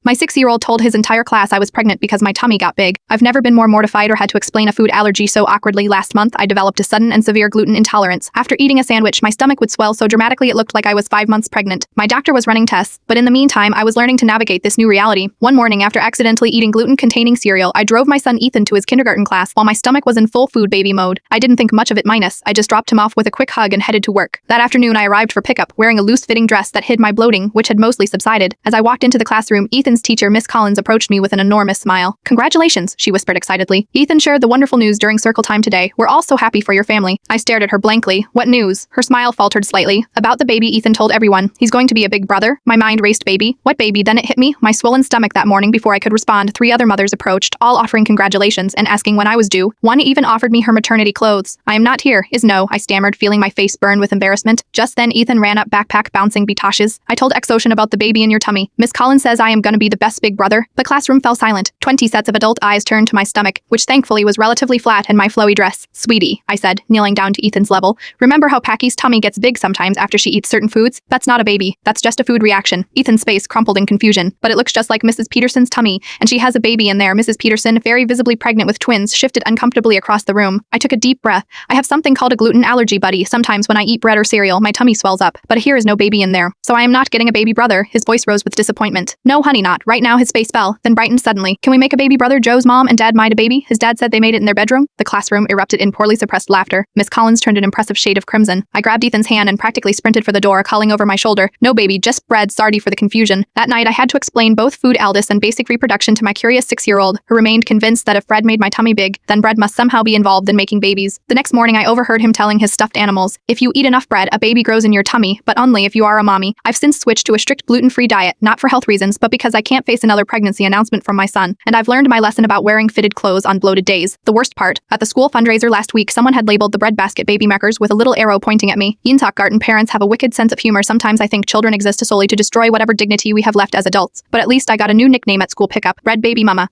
My 6-year-old told his entire class I was pregnant because my tummy got big. I've never been more mortified or had to explain a food allergy so awkwardly. Last month, I developed a sudden and severe gluten intolerance. After eating a sandwich, my stomach would swell so dramatically it looked like I was 5 months pregnant. My doctor was running tests, but in the meantime, I was learning to navigate this new reality. One morning, after accidentally eating gluten-containing cereal, I drove my son Ethan to his kindergarten class while my stomach was in full food baby mode. I didn't think much of it minus, I just dropped him off with a quick hug and headed to work. That afternoon, I arrived for pickup, wearing a loose-fitting dress that hid my bloating, which had mostly subsided. As I walked into the classroom, Ethan's teacher, Miss Collins, approached me with an enormous smile. "Congratulations," she whispered excitedly. "Ethan shared the wonderful news during circle time today. We're all so happy for your family." I stared at her blankly. "What news?" Her smile faltered slightly. "About the baby," Ethan told everyone. "He's going to be a big brother." My mind raced. Baby? What baby? Then it hit me. My swollen stomach. That morning, before I could respond, 3 other mothers approached, all offering congratulations and asking when I was due. One even offered me her maternity clothes. "I am not here." "Is no," I stammered, feeling my face burn with embarrassment. Just then, Ethan ran up, backpack bouncing bitoshes. "I told Exocean about the baby in your tummy. Miss Collins says I am gonna be the best big brother." The classroom fell silent. 20 sets of adult eyes turned to my stomach, which thankfully was relatively flat, and my flowy dress. "Sweetie," I said, kneeling down to Ethan's level. "Remember how Packy's tummy gets big sometimes after she eats certain foods? That's not a baby. That's just a food reaction." Ethan's face crumpled in confusion. "But it looks just like Mrs. Peterson's tummy, and she has a baby in there." Mrs. Peterson, very visibly pregnant with twins, shifted uncomfortably across the room. I took a deep breath. "I have something called a gluten allergy, buddy. Sometimes when I eat bread or cereal, my tummy swells up. But here is no baby in there. So I am not getting a baby brother." His voice rose with disappointment. "No, honey, not right now." His face fell, then brightened suddenly. "Can we make a baby brother? Joe's mom and dad made a baby. His dad said they made it in their bedroom." The classroom erupted in poorly suppressed laughter. Miss Collins turned an impressive shade of crimson. I grabbed Ethan's hand and practically sprinted for the door, calling over my shoulder, "No baby, just bread. Sorry for the confusion." That night, I had to explain both food aldus and basic reproduction to my curious 6-year-old, who remained convinced that if bread made my tummy big, then bread must somehow be involved in making babies. The next morning, I overheard him telling his stuffed animals, "If you eat enough bread, a baby grows in your tummy, but only if you are a mommy." I've since switched to a strict gluten-free diet, not for health reasons, but because I can't face another pregnancy announcement from my son, and I've learned my lesson about wearing fitted clothes on bloated days. The worst part, at the school fundraiser last week, someone had labeled the breadbasket baby markers with a little arrow pointing at me. Garten parents have a wicked sense of humor. Sometimes I think children exist solely to destroy whatever dignity we have left as adults. But at least I got a new nickname at school pickup, Bread Baby Mama.